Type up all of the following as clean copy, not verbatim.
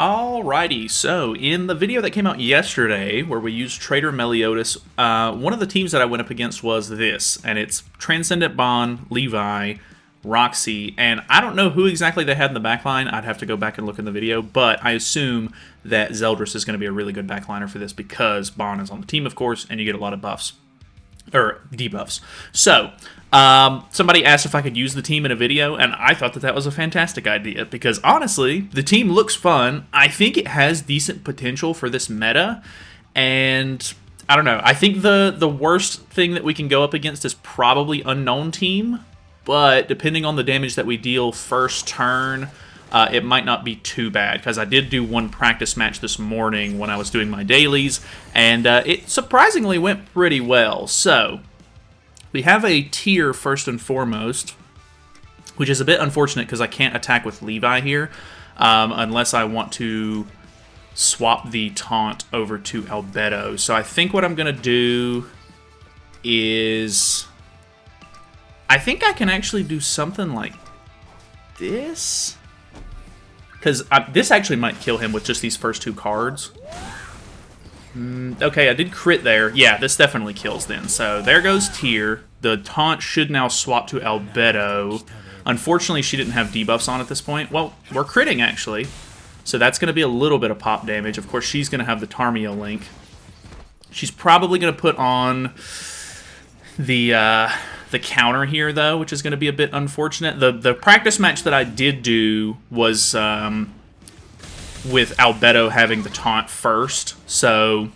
Alrighty, so in the video that came out yesterday, where we used Trader Meliodas, one of the teams that I went up against was this, and it's Transcendent Bond, Levi, Roxy, and I don't know who exactly they had in the backline. I'd have to go back and look in the video, but I assume that Zeldris is going to be a really good backliner for this because Bond is on the team, of course, and you get a lot of buffs. Or debuffs. So, somebody asked if I could use the team in a video, and I thought that that was a fantastic idea, because honestly, the team looks fun. I think it has decent potential for this meta, and I don't know. I think the worst thing that we can go up against is probably Unknown Team, but depending on the damage that we deal first turn, it might not be too bad, because I did do one practice match this morning when I was doing my dailies, and it surprisingly went pretty well. So, we have a tier first and foremost, which is a bit unfortunate because I can't attack with Levi here, unless I want to swap the taunt over to Albedo. So I think what I'm going to do is... I think I can actually do something like this... Because this actually might kill him with just these first two cards. Okay, I did crit there. Yeah, this definitely kills then. So there goes Tyr. The taunt should now swap to Albedo. Unfortunately, she didn't have debuffs on at this point. Well, we're critting, actually. So that's going to be a little bit of pop damage. Of course, she's going to have the Tarmio link. She's probably going to put on the counter here, though, which is going to be a bit unfortunate. The practice match that I did do was with Albedo having the taunt first, so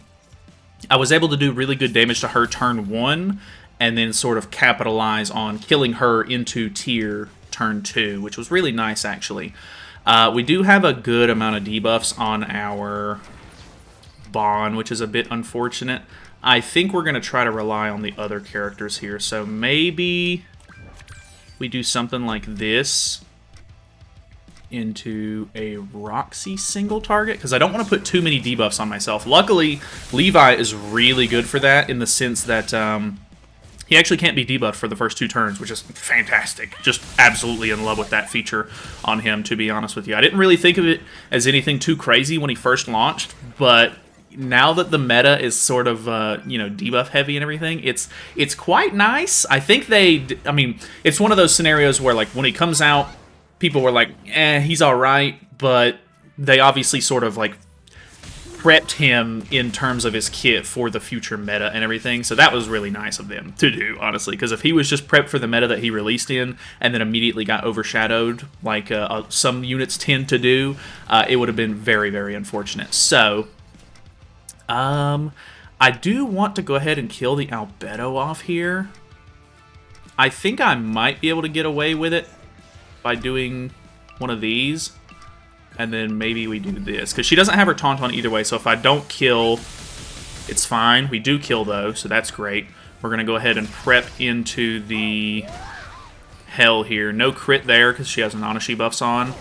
I was able to do really good damage to her turn 1, and then sort of capitalize on killing her into tier turn 2, which was really nice, actually. We do have a good amount of debuffs on our Bond, which is a bit unfortunate. I think we're going to try to rely on the other characters here. So maybe we do something like this into a Roxy single target, because I don't want to put too many debuffs on myself. Luckily, Levi is really good for that in the sense that he actually can't be debuffed for the first 2 turns, which is fantastic. Just absolutely in love with that feature on him, to be honest with you. I didn't really think of it as anything too crazy when he first launched, but... now that the meta is sort of, debuff heavy and everything, it's quite nice. I think I mean, it's one of those scenarios where, like, when he comes out, people were like, he's alright, but they obviously sort of, like, prepped him in terms of his kit for the future meta and everything, so that was really nice of them to do, honestly, because if he was just prepped for the meta that he released in, and then immediately got overshadowed, like some units tend to do, it would have been very, very unfortunate. So... I do want to go ahead and kill the Albedo off here. I think I might be able to get away with it by doing one of these. And then maybe we do this. Because she doesn't have her taunt on either way, so if I don't kill, it's fine. We do kill, though, so that's great. We're going to go ahead and prep into the Hell here. No crit there, because she has Nanashi buffs on.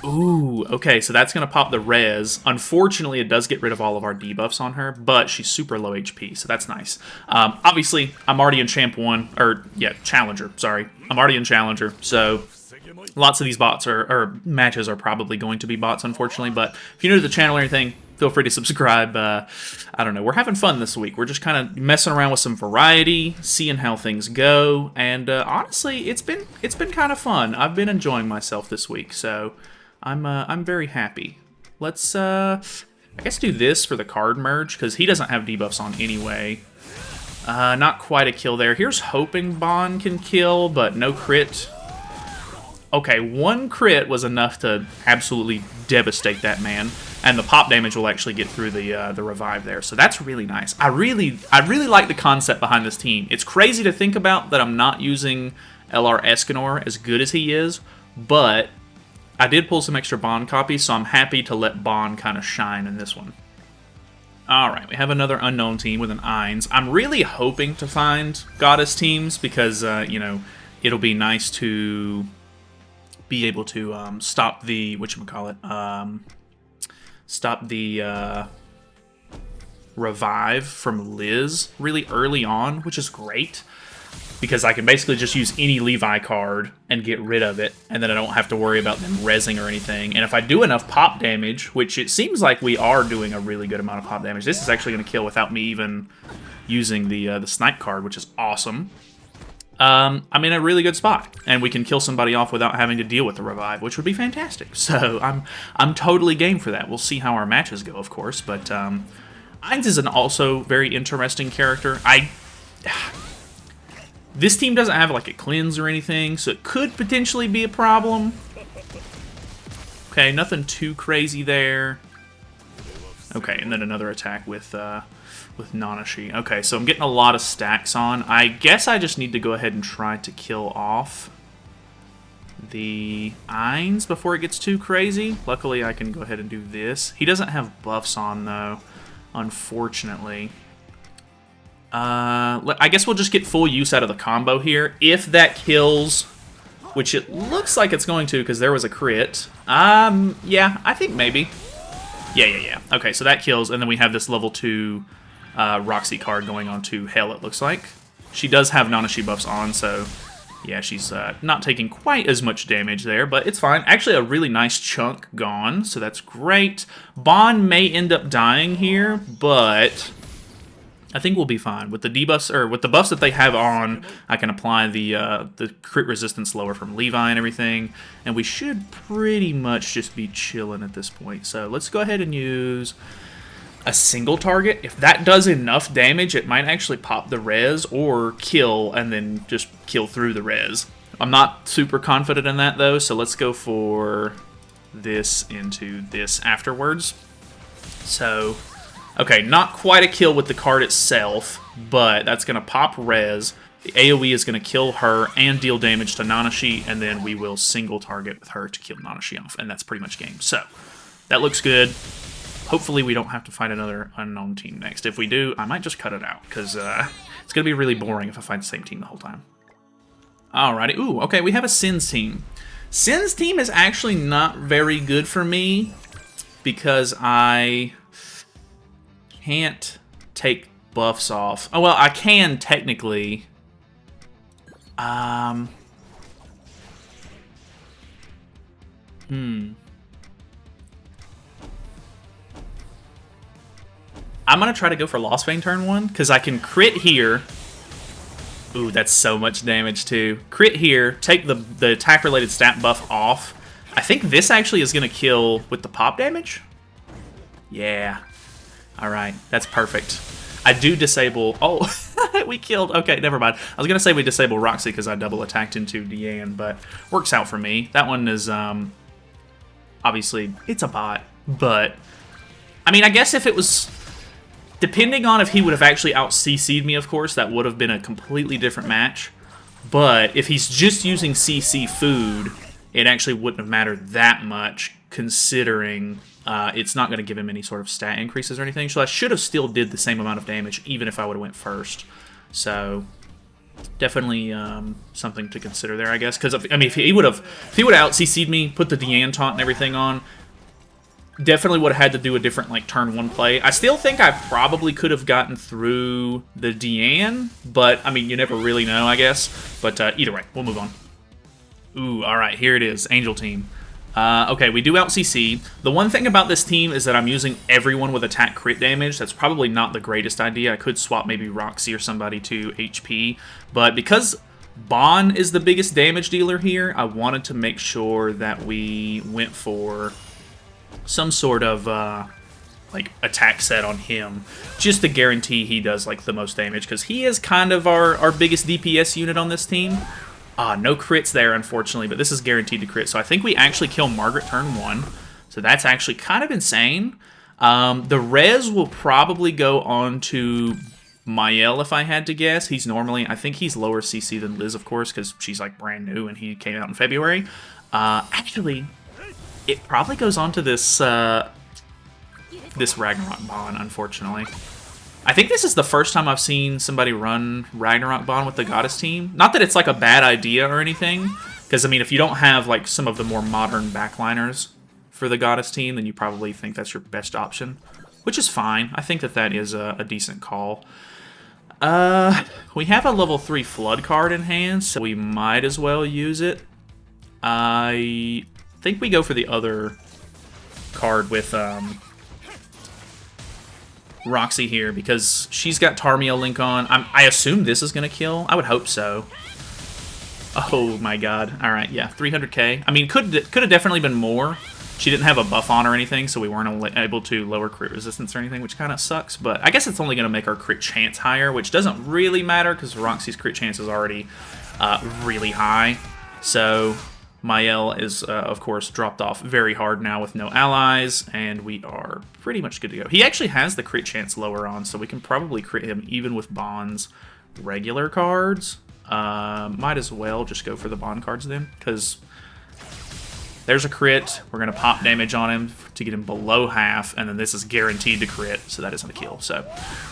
Ooh, okay, so that's going to pop the res. Unfortunately, it does get rid of all of our debuffs on her, but she's super low HP, so that's nice. Obviously, I'm already in Challenger, sorry. I'm already in Challenger, so lots of these bots matches are probably going to be bots, unfortunately, but if you're new to the channel or anything, feel free to subscribe. I don't know, we're having fun this week. We're just kind of messing around with some variety, seeing how things go, and honestly, it's been kind of fun. I've been enjoying myself this week, so... I'm very happy. Let's, I guess do this for the card merge, because he doesn't have debuffs on anyway. Not quite a kill there. Here's hoping Bond can kill, but no crit. Okay, 1 crit was enough to absolutely devastate that man, and the pop damage will actually get through the revive there, so that's really nice. I really like the concept behind this team. It's crazy to think about that I'm not using LR Escanor as good as he is, but... I did pull some extra Bond copies, so I'm happy to let Bond kind of shine in this one. Alright, we have another unknown team with an Ainz. I'm really hoping to find Goddess teams because, it'll be nice to be able to stop the, stop the revive from Liz really early on, which is great. because I can basically just use any Levi card and get rid of it, and then I don't have to worry about them rezzing or anything. And if I do enough pop damage, which it seems like we are doing a really good amount of pop damage, this is actually going to kill without me even using the snipe card, which is awesome. I'm in a really good spot, and we can kill somebody off without having to deal with the revive, which would be fantastic. So I'm totally game for that. We'll see how our matches go, of course, but Ainz is an also very interesting character. This team doesn't have like a cleanse or anything, so it could potentially be a problem. Okay, nothing too crazy there. Okay, and then another attack with Nanashi. Okay, so I'm getting a lot of stacks on. I guess I just need to go ahead and try to kill off the Ainz before it gets too crazy. Luckily, I can go ahead and do this. He doesn't have buffs on, though, unfortunately. I guess we'll just get full use out of the combo here. If that kills, which it looks like it's going to because there was a crit. Yeah, I think maybe. Yeah. Okay, so that kills, and then we have this level 2 Roxy card going on to Hell, it looks like. She does have Nanashi buffs on, so yeah, she's not taking quite as much damage there, but it's fine. Actually, a really nice chunk gone, so that's great. Bon may end up dying here, but I think we'll be fine. With the debuffs, or with the buffs that they have on, I can apply the crit resistance lower from Levi and everything, and we should pretty much just be chilling at this point. So let's go ahead and use a single target. If that does enough damage, it might actually pop the res or kill and then just kill through the res. I'm not super confident in that though, so let's go for this into this afterwards. So, okay, not quite a kill with the card itself, but that's going to pop res. The AoE is going to kill her and deal damage to Nanashi, and then we will single target with her to kill Nanashi off, and that's pretty much game. So, that looks good. Hopefully we don't have to fight another unknown team next. If we do, I might just cut it out, because it's going to be really boring if I fight the same team the whole time. Alrighty. Ooh, okay, we have a Sin's team. Sin's team is actually not very good for me, because I can't take buffs off. Oh, well, I can technically. I'm going to try to go for Lost Vein turn 1, because I can crit here. Ooh, that's so much damage, too. Crit here, take the attack-related stat buff off. I think this actually is going to kill with the pop damage. Yeah. Alright, that's perfect. I do disable... Oh, we killed... Okay, never mind. I was going to say we disable Roxy because I double attacked into Deanne, but works out for me. That one is, obviously, it's a bot, but... I mean, I guess if it was... Depending on if he would have actually out-CC'd me, of course, that would have been a completely different match. But if he's just using CC food, it actually wouldn't have mattered that much, considering it's not going to give him any sort of stat increases or anything. So I should have still did the same amount of damage, even if I would have went first. So definitely something to consider there, I guess. Because I mean, if he would have out-CC'd me, put the Deanne taunt and everything on, definitely would have had to do a different, like, turn 1 play. I still think I probably could have gotten through the Deanne, but, I mean, you never really know, I guess. But either way, we'll move on. Ooh, alright, here it is, Angel team. Okay, we do out-CC. The one thing about this team is that I'm using everyone with attack crit damage. That's probably not the greatest idea. I could swap maybe Roxy or somebody to HP, but because Bon is the biggest damage dealer here, I wanted to make sure that we went for some sort of like attack set on him, just to guarantee he does like the most damage, because he is kind of our biggest DPS unit on this team. No crits there, unfortunately, but this is guaranteed to crit. So I think we actually kill Margaret turn 1. So that's actually kind of insane. The res will probably go on to Mael, if I had to guess. He's normally, I think he's lower CC than Liz, of course, because she's like brand new and he came out in February. Actually, it probably goes on to this this Ragnarok Bond, unfortunately. I think this is the first time I've seen somebody run Ragnarok Bond with the Goddess team. Not that it's like a bad idea or anything, because I mean, if you don't have like some of the more modern backliners for the Goddess team, then you probably think that's your best option, which is fine. I think that that is a decent call. We have a level 3 Flood card in hand, so we might as well use it. I think we go for the other card with Roxy here, because she's got Tarmiel Link on. I assume this is going to kill. I would hope so. Oh my god. Alright, yeah, 300k. I mean, could have definitely been more. She didn't have a buff on or anything, so we weren't able to lower crit resistance or anything, which kind of sucks. But I guess it's only going to make our crit chance higher, which doesn't really matter because Roxy's crit chance is already really high. So Mael is, of course, dropped off very hard now with no allies, and we are pretty much good to go. He actually has the crit chance lower on, so we can probably crit him even with Bond's regular cards. Might as well just go for the Bond cards then, because there's a crit. We're going to pop damage on him to get him below half, and then this is guaranteed to crit, so that isn't a kill. So,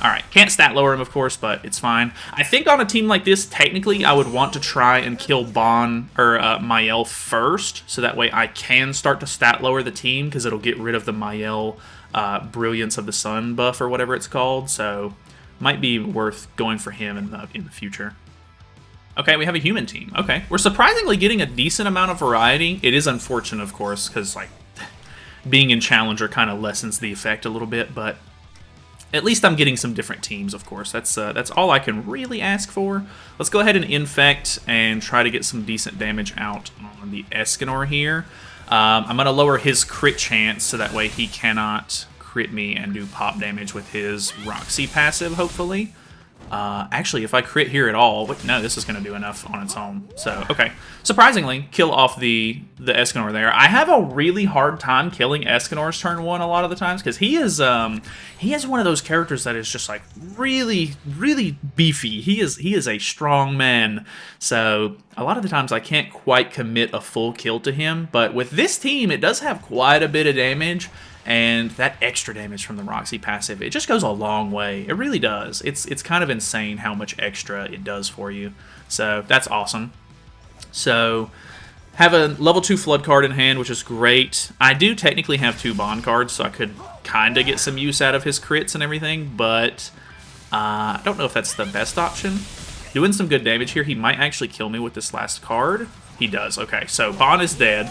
alright. Can't stat lower him, of course, but it's fine. I think on a team like this, technically, I would want to try and kill Bon, or Mael first, so that way I can start to stat lower the team, because it'll get rid of the Mael Brilliance of the Sun buff, or whatever it's called, so might be worth going for him in the future. Okay, we have a human team. Okay. We're surprisingly getting a decent amount of variety. It is unfortunate, of course, because, like, being in Challenger kind of lessens the effect a little bit, but at least I'm getting some different teams, of course. That's all I can really ask for. Let's go ahead and infect and try to get some decent damage out on the Escanor here. I'm going to lower his crit chance so that way he cannot crit me and do pop damage with his Roxy passive, hopefully. Actually, if I crit here at all, no, this is going to do enough on its own. So, okay. Surprisingly, kill off the Escanor there. I have a really hard time killing Escanor's turn 1 a lot of the times, because he is one of those characters that is just, like, really, really beefy. He is a strong man. So, a lot of the times I can't quite commit a full kill to him, but with this team, it does have quite a bit of damage. And that extra damage from the Roxy passive, it just goes a long way. It really does. It's kind of insane how much extra it does for you. So that's awesome. So have a level 2 Flood card in hand, which is great. I do technically have 2 Bond cards, so I could kind of get some use out of his crits and everything, but I don't know if that's the best option. Doing some good damage here. He might actually kill me with this last card. He does. Okay, so Bond is dead.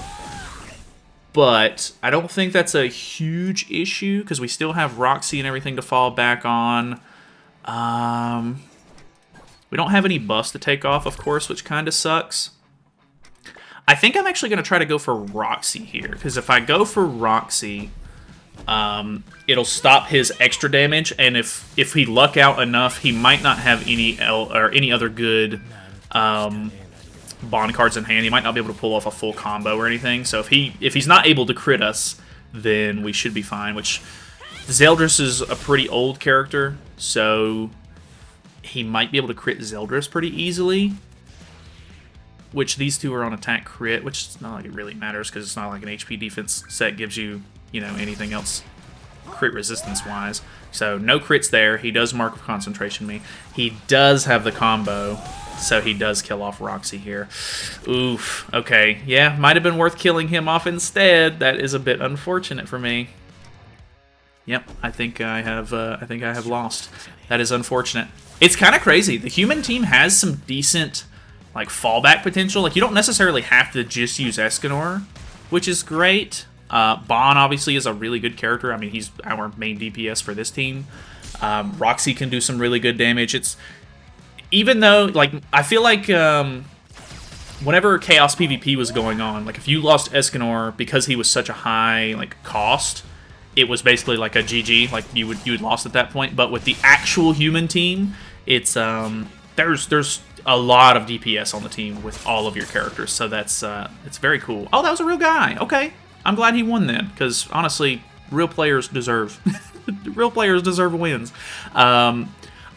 But I don't think that's a huge issue, because we still have Roxy and everything to fall back on. We don't have any buffs to take off, of course, which kind of sucks. I think I'm actually going to try to go for Roxy here, because if I go for Roxy, it'll stop his extra damage, and if he luck out enough, he might not have any other good Bond cards in hand. He might not be able to pull off a full combo or anything. So if he's not able to crit us, then we should be fine. Which Zeldris is a pretty old character, so he might be able to crit Zeldris pretty easily. Which these two are on attack crit, which it's not like it really matters because it's not like an HP defense set gives you, anything else crit resistance wise. So no crits there. He does Mark of Concentration me. He does have the combo. So he does kill off Roxy here. Oof. Okay. Yeah, might have been worth killing him off instead. That is a bit unfortunate for me. Yep, I think I have lost. That is unfortunate. It's kind of crazy. The human team has some decent, like, fallback potential. Like, you don't necessarily have to just use Escanor, which is great. Bon obviously is a really good character. I mean, he's our main DPS for this team. Roxy can do some really good damage. Even though, like, I feel like whenever Chaos PvP was going on, like, if you lost Escanor because he was such a high, like, cost, it was basically like a GG, like, you had lost at that point. But with the actual human team, it's, there's a lot of DPS on the team with all of your characters, so that's, it's very cool. Oh, that was a real guy. Okay. I'm glad he won then, because, honestly, real players deserve wins.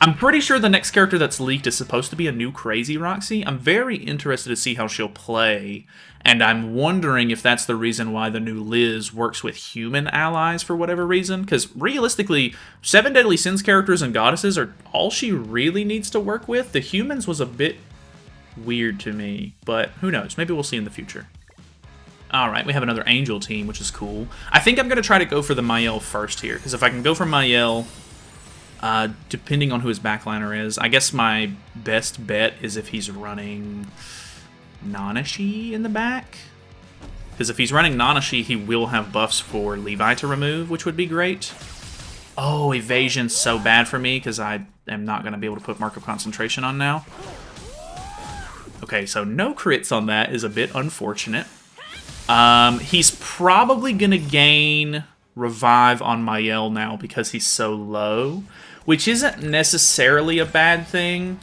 I'm pretty sure the next character that's leaked is supposed to be a new Crazy Roxy. I'm very interested to see how she'll play, and I'm wondering if that's the reason why the new Liz works with human allies for whatever reason, because realistically, 7 Deadly Sins characters and goddesses are all she really needs to work with. The humans was a bit weird to me, but who knows? Maybe we'll see in the future. Alright, we have another Angel team, which is cool. I think I'm going to try to go for the Mael first here, because if I can go for Mael, Depending on who his backliner is. I guess my best bet is if he's running Nanashi in the back. Because if he's running Nanashi, he will have buffs for Levi to remove, which would be great. Oh, evasion's so bad for me because I am not going to be able to put Mark of Concentration on now. Okay, so no crits on that is a bit unfortunate. He's probably going to gain Revive on Mael now because he's so low, which isn't necessarily a bad thing.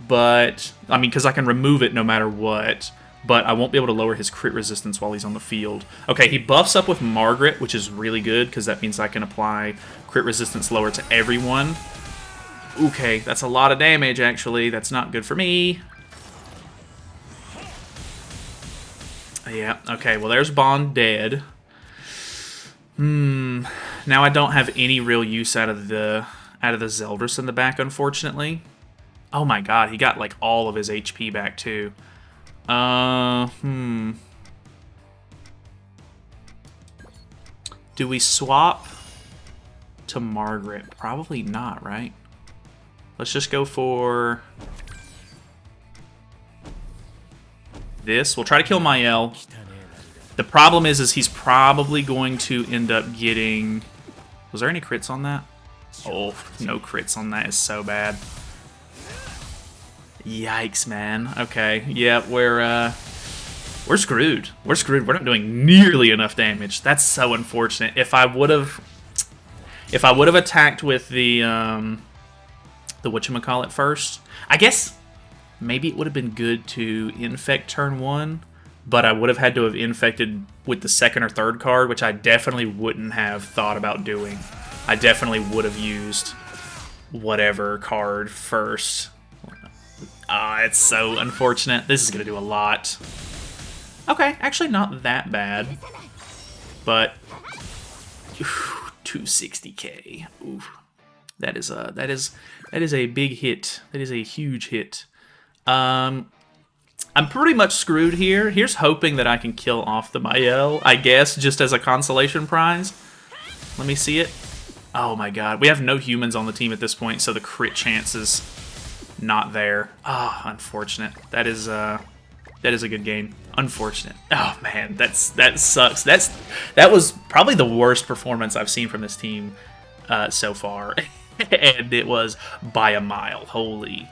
But, I mean, because I can remove it no matter what. But I won't be able to lower his crit resistance while he's on the field. Okay, he buffs up with Margaret, which is really good, because that means I can apply crit resistance lower to everyone. Okay, that's a lot of damage, actually. That's not good for me. Yeah, okay, well, there's Bond dead. Now I don't have any real use out of the Zeldris in the back, unfortunately. Oh my god, he got, like, all of his HP back, too. Do we swap to Margaret? Probably not, right? Let's just go for this. We'll try to kill Mael. The problem is he's probably going to end up getting... Was there any crits on that? Oh, no crits on that is so bad. Yikes, man. Okay, yeah, we're screwed. We're screwed. We're not doing nearly enough damage. That's so unfortunate. If I would have attacked with the whatchamacallit first, I guess maybe it would have been good to infect turn 1, but I would have had to have infected with the second or third card, which I definitely wouldn't have thought about doing. I definitely would have used whatever card first. Ah, it's so unfortunate. This is going to do a lot. Okay, actually not that bad. But 260k. Oof. That is a big hit. That is a huge hit. I'm pretty much screwed here. Here's hoping that I can kill off the Mael, I guess, just as a consolation prize. Let me see it. Oh my god. We have no humans on the team at this point, so the crit chance is not there. Ah, oh, unfortunate. That is a good game. Unfortunate. Oh man, that sucks. That was probably the worst performance I've seen from this team so far, and it was by a mile. Holy.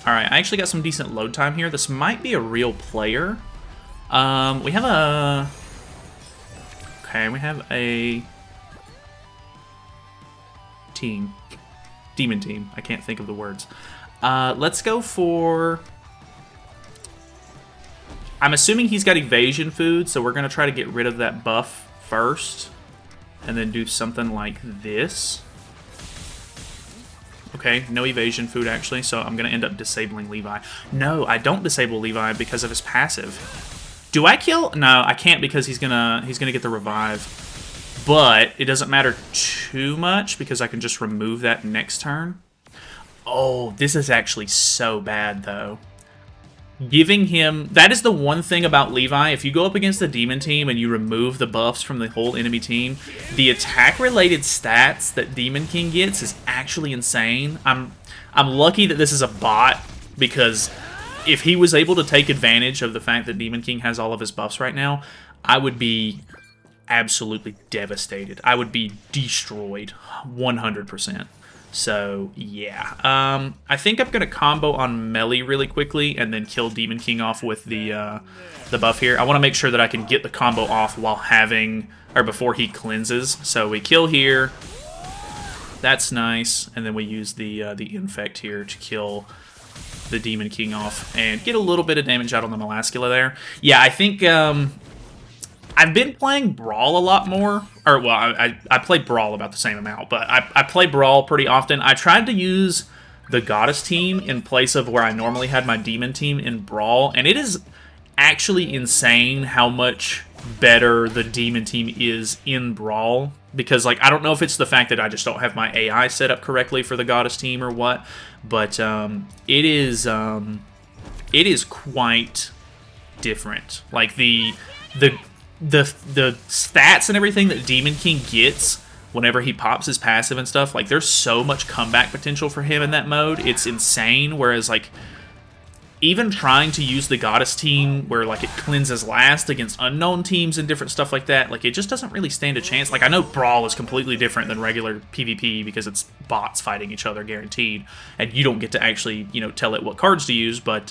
All right, I actually got some decent load time here. This might be a real player. We have a team. Demon team. I can't think of the words. Let's go for... I'm assuming he's got evasion food, so we're going to try to get rid of that buff first. And then do something like this. Okay, no evasion food, actually, so I'm going to end up disabling Levi. No, I don't disable Levi because of his passive. Do I kill? No, I can't because he's gonna get the revive. But it doesn't matter too much because I can just remove that next turn. Oh, this is actually so bad, though. Giving him... That is the one thing about Levi. If you go up against the demon team and you remove the buffs from the whole enemy team, the attack-related stats that Demon King gets is actually insane. I'm lucky that this is a bot, because if he was able to take advantage of the fact that Demon King has all of his buffs right now, I would be absolutely devastated. I would be destroyed 100%. So, yeah. I think I'm going to combo on Melee really quickly and then kill Demon King off with the buff here. I want to make sure that I can get the combo off while having... or before he cleanses. So we kill here. That's nice. And then we use the Infect here to kill the Demon King off and get a little bit of damage out on the Melascula there. Yeah, I think... I've been playing Brawl a lot more. Or, well, I play Brawl about the same amount, but I play Brawl pretty often. I tried to use the Goddess team in place of where I normally had my Demon team in Brawl, and it is actually insane how much better the Demon team is in Brawl. Because, like, I don't know if it's the fact that I just don't have my AI set up correctly for the Goddess team or what, but it is quite different. Like, the stats and everything that Demon King gets whenever he pops his passive and stuff, like, there's so much comeback potential for him in that mode. It's insane, whereas, like, even trying to use the Goddess team where, like, it cleanses last against unknown teams and different stuff like that, like, it just doesn't really stand a chance. Like, I know Brawl is completely different than regular PvP because it's bots fighting each other, guaranteed, and you don't get to actually, you know, tell it what cards to use, but,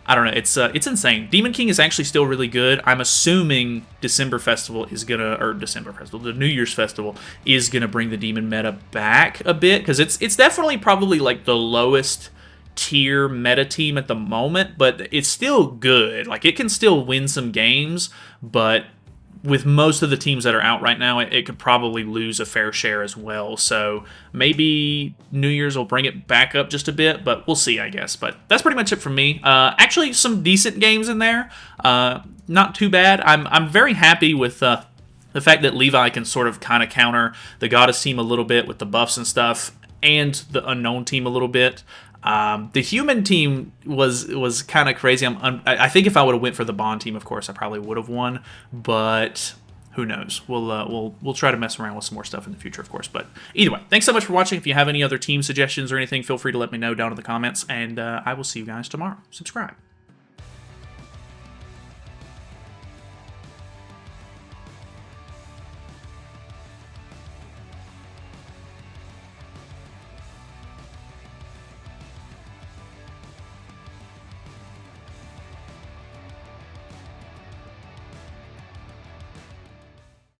I don't know, it's insane. Demon King is actually still really good. I'm assuming December Festival is gonna, or December Festival, the New Year's Festival is gonna bring the Demon meta back a bit, because it's definitely probably, like, the lowest tier meta team at the moment, but it's still good. Like, it can still win some games, but with most of the teams that are out right now, it could probably lose a fair share as well. So maybe New Year's will bring it back up just a bit, but we'll see, I guess. But that's pretty much it from me. Actually, some decent games in there. Not too bad. I'm very happy with the fact that Levi can sort of kind of counter the Goddess team a little bit with the buffs and stuff, and the Unknown team a little bit. The human team was kind of crazy. I think if I would have went for the Bond team, of course, I probably would have won. But who knows? We'll try to mess around with some more stuff in the future, of course. But either way, thanks so much for watching. If you have any other team suggestions or anything, feel free to let me know down in the comments. And I will see you guys tomorrow. Subscribe.